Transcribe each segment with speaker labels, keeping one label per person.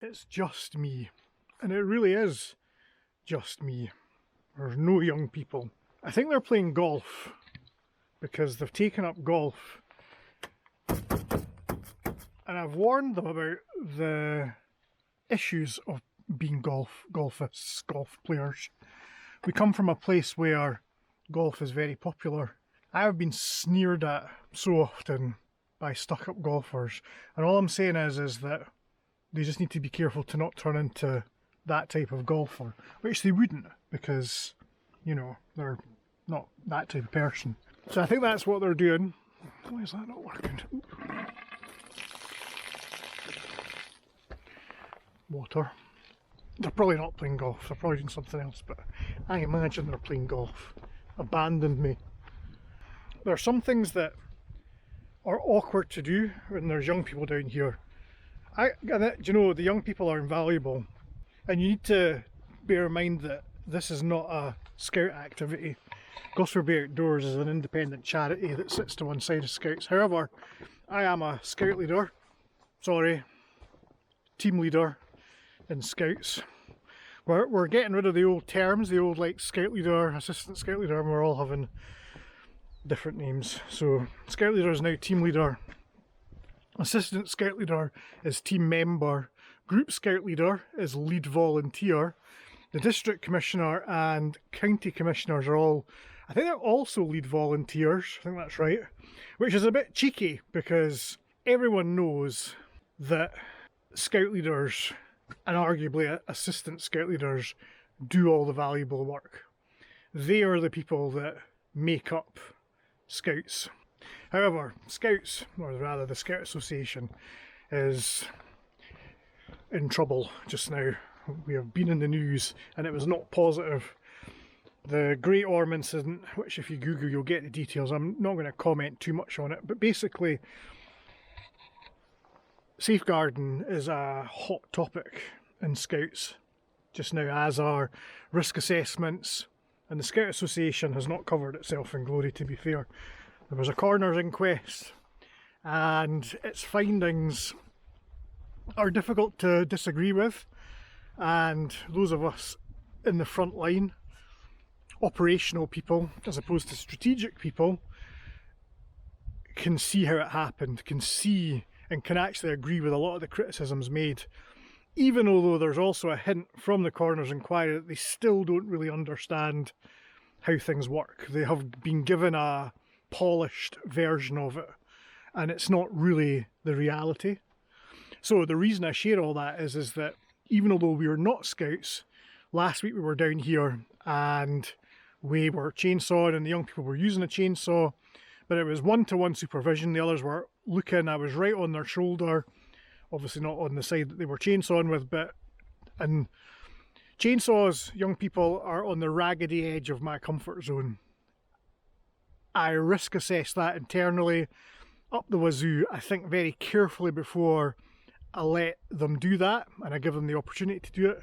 Speaker 1: it's just me. And it really is just me. There's no young people. I think they're playing golf because they've taken up golf. And I've warned them about the issues of being golfists, golf players. We come from a place where golf is very popular. I have been sneered at so often by stuck-up golfers, and all I'm saying is that they just need to be careful to not turn into that type of golfer, which they wouldn't, because, you know, they're not that type of person. So I think that's what they're doing. Why is that not working? Water. They're probably not playing golf, they're probably doing something else, but I imagine they're playing golf. Abandoned me. There are some things that are awkward to do when there's young people down here. You know, the young people are invaluable, and you need to bear in mind that this is not a scout activity. Gosford Bay Outdoors is an independent charity that sits to one side of Scouts. However, I am a Scout leader, team leader in Scouts. We're getting rid of the old terms, the old like Scout leader, assistant Scout leader, and we're all having different names. So Scout leader is now team leader, assistant Scout leader is team member, group Scout leader is lead volunteer, the district commissioner and county commissioners are all, I think they're also lead volunteers, I think that's right, which is a bit cheeky because everyone knows that Scout leaders and arguably assistant Scout leaders do all the valuable work. They are the people that make up Scouts. However, Scouts, or rather the Scout Association, is in trouble just now. We have been in the news and it was not positive. The Great Orme incident, which if you Google you'll get the details, I'm not going to comment too much on it, but basically safeguarding is a hot topic in Scouts just now, as are risk assessments, and the Scout Association has not covered itself in glory, to be fair. There was a coroner's inquest and its findings are difficult to disagree with, and those of us in the front line, operational people as opposed to strategic people, can see how it happened, can see and can actually agree with a lot of the criticisms made, even although there's also a hint from the coroner's inquiry that they still don't really understand how things work. They have been given a polished version of it and it's not really the reality. So the reason I share all that is that even although we are not Scouts, last week we were down here and we were chainsawing and the young people were using a chainsaw, but it was one-to-one supervision. The others were looking, I was right on their shoulder, obviously not on the side that they were chainsawing with, and chainsaws, young people, are on the raggedy edge of my comfort zone. I risk assess that internally, up the wazoo. I think very carefully before I let them do that, and I give them the opportunity to do it.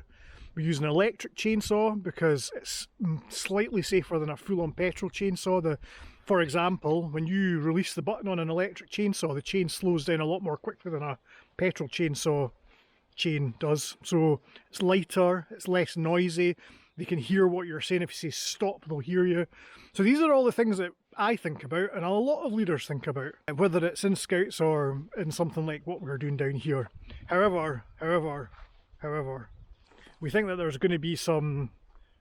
Speaker 1: We use an electric chainsaw because it's slightly safer than a full-on petrol chainsaw. For example, when you release the button on an electric chainsaw, the chain slows down a lot more quickly than a petrol chainsaw chain does. So it's lighter, it's less noisy, they can hear what you're saying. If you say stop, they'll hear you. So these are all the things that I think about and a lot of leaders think about, whether it's in Scouts or in something like what we're doing down here. However, we think that there's going to be some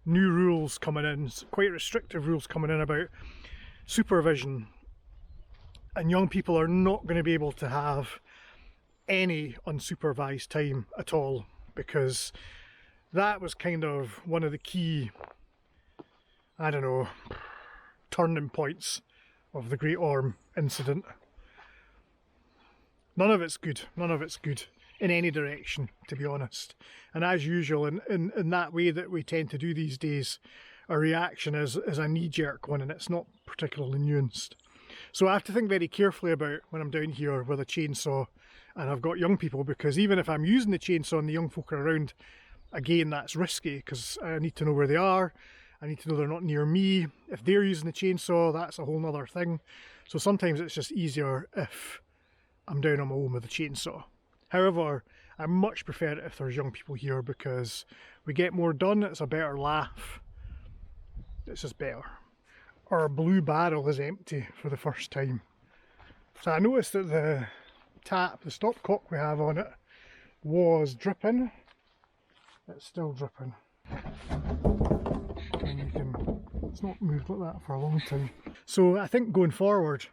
Speaker 1: new rules coming in, quite restrictive rules coming in about supervision, and young people are not going to be able to have any unsupervised time at all, because that was kind of one of the key, I don't know, turning points of the Great Orme incident. None of it's good, none of it's good in any direction, to be honest. And as usual, in that way that we tend to do these days, a reaction is a knee-jerk one, and it's not particularly nuanced. So I have to think very carefully about when I'm down here with a chainsaw and I've got young people, because even if I'm using the chainsaw and the young folk are around, again, that's risky because I need to know where they are. I need to know they're not near me. If they're using the chainsaw, that's a whole other thing. So sometimes it's just easier if I'm down on my own with a chainsaw. However, I much prefer it if there's young people here because we get more done, it's a better laugh. It's just better. Our blue barrel is empty for the first time. So I noticed that the tap, the stopcock we have on it, was dripping. It's still dripping. And you can, it's not moved like that for a long time. So I think going forward,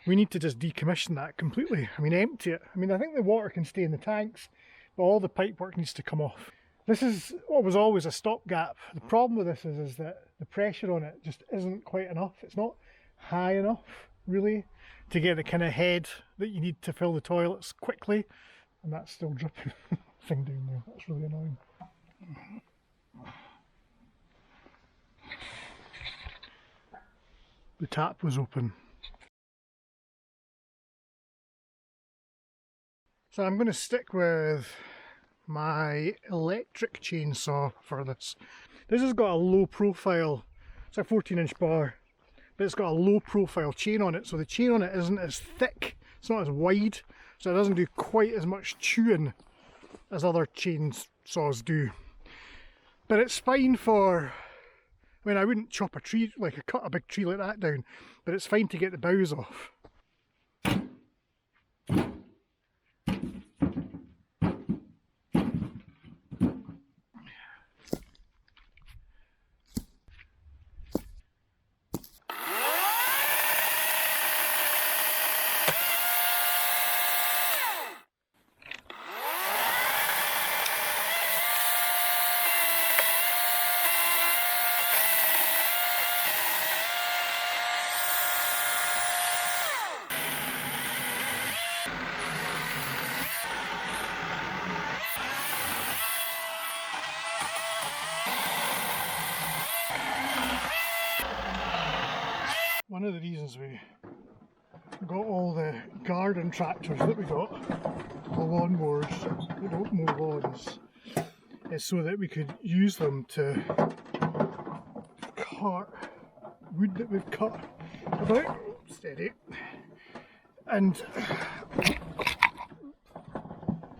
Speaker 1: we need to just decommission that completely. I mean, empty it. I mean, I think the water can stay in the tanks, but all the pipework needs to come off. This is what was always a stopgap. The problem with this is that the pressure on it just isn't quite enough. It's not high enough, really, to get the kind of head that you need to fill the toilets quickly. And that's still dripping thing down there. That's really annoying. The tap was open. So I'm going to stick with my electric chainsaw for this. This has got a low profile, it's a 14-inch bar, but it's got a low profile chain on it, so the chain on it isn't as thick, it's not as wide, so it doesn't do quite as much chewing as other chainsaws do. But it's fine for, I mean, I wouldn't chop a tree, like cut a big tree like that down, but it's fine to get the boughs off. One of the reasons we got all the garden tractors that we got, the lawnmowers that don't mow lawns, is so that we could use them to cart wood that we've cut about, steady, and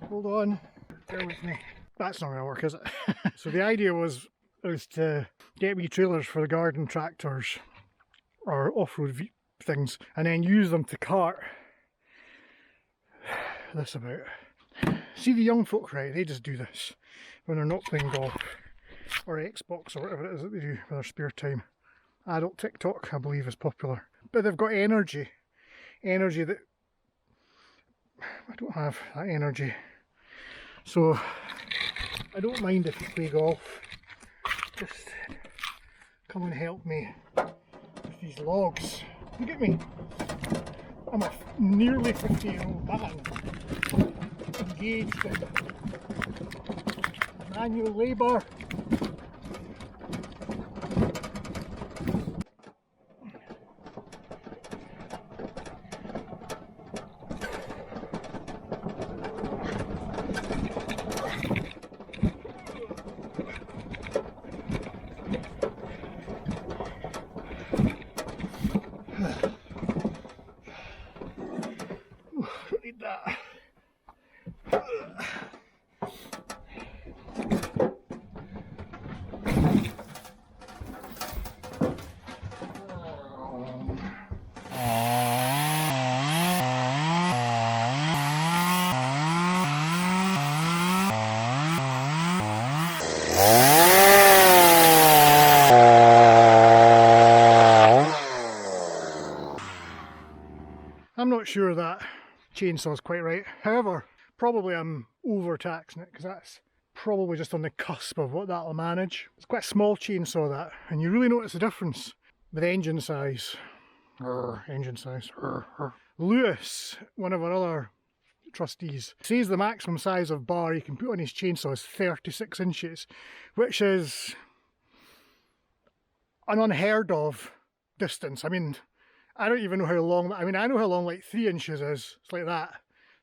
Speaker 1: hold on, bear with me, that's not going to work, is it? So the idea was to get wee trailers for the garden tractors or off-road things, and then use them to cart this about. See the young folk, right, they just do this when they're not playing golf or Xbox or whatever it is that they do with their spare time. Adult TikTok, I believe, is popular. But they've got energy that I don't have that energy. So I don't mind if you play golf, just come and help me. These logs. Look at me. I'm a nearly 50-year-old man engaged in manual labour. I'm not sure that chainsaw's quite right. However, probably I'm overtaxing it because that's probably just on the cusp of what that'll manage. It's quite a small chainsaw, that, and you really notice the difference with engine size. Engine size. Lewis, one of our other trustees, says the maximum size of bar he can put on his chainsaw is 36 inches, which is an unheard of distance. I mean, I don't even know how long, I mean, I know how long like 3 inches is, it's like that.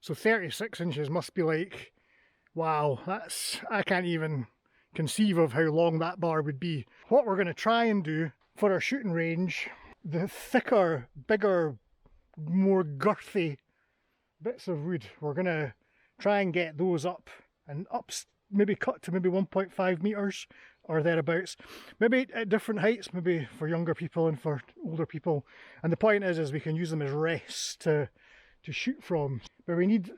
Speaker 1: So 36 inches must be like, wow, that's, I can't even conceive of how long that bar would be. What we're going to try and do for our shooting range, the thicker, bigger, more girthy bits of wood, we're going to try and get those up and maybe cut to maybe 1.5 metres or thereabouts, maybe at different heights, maybe for younger people and for older people. And the point is we can use them as rests to shoot from, but we need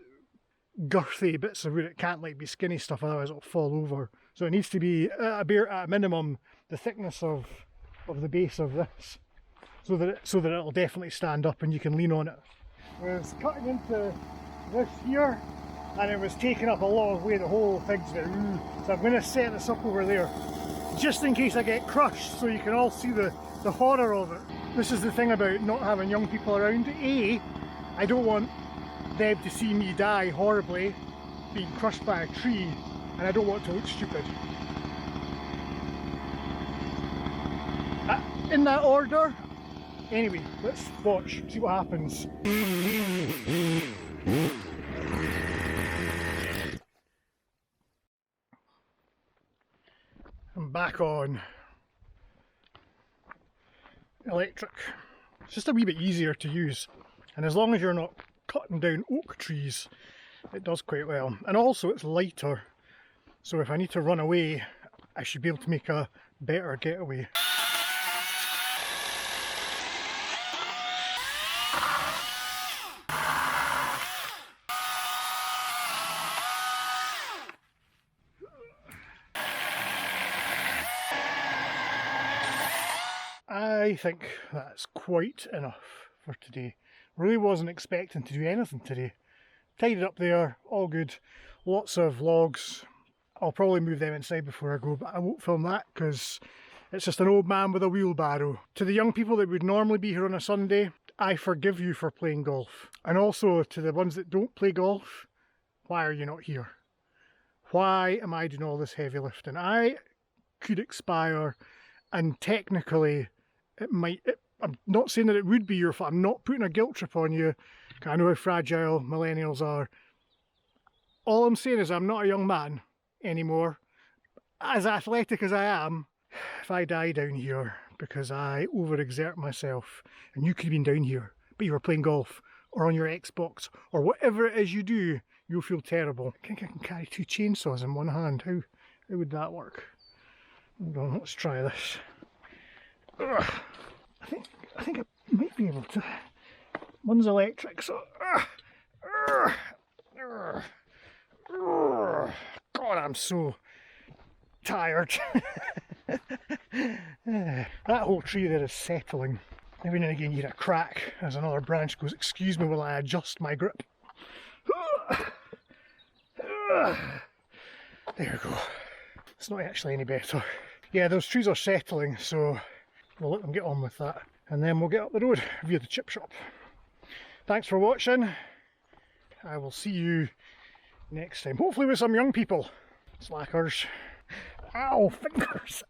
Speaker 1: girthy bits of wood. It can't like be skinny stuff, otherwise it'll fall over. So it needs to be at a minimum the thickness of the base of this, so that it'll definitely stand up and you can lean on it. I was cutting into this here and it was taking up a lot of weight, the whole thing's so I'm going to set this up over there just in case I get crushed, so you can all see the horror of it. This is the thing about not having young people around. A, I don't want them to see me die horribly being crushed by a tree, and I don't want to look stupid. In that order. Anyway, let's watch, see what happens. I'm back on electric. It's just a wee bit easier to use, and as long as you're not cutting down oak trees, it does quite well. And also it's lighter, so if I need to run away, I should be able to make a better getaway. I think that's quite enough for today. Really wasn't expecting to do anything today. Tidied up there, all good. Lots of logs. I'll probably move them inside before I go, but I won't film that because it's just an old man with a wheelbarrow. To the young people that would normally be here on a Sunday, I forgive you for playing golf. And also to the ones that don't play golf, why are you not here? Why am I doing all this heavy lifting? I could expire, and technically I'm not saying that it would be your fault. I'm not putting a guilt trip on you. I know how fragile millennials are. All I'm saying is I'm not a young man anymore. As athletic as I am, if I die down here because I overexert myself, and you could have been down here, but you were playing golf or on your Xbox or whatever it is you do, you'll feel terrible. I think I can carry 2 chainsaws in one hand. How would that work? Hold on, let's try this. I think I might be able to. One's electric, so God, I'm so tired. That whole tree there is settling. Every now and again you hear a crack as another branch goes, excuse me while I adjust my grip. There we go. It's not actually any better. Yeah, those trees are settling, so we'll let them get on with that. And then we'll get up the road via the chip shop. Thanks for watching. I will see you next time. Hopefully with some young people. Slackers. Ow, fingers.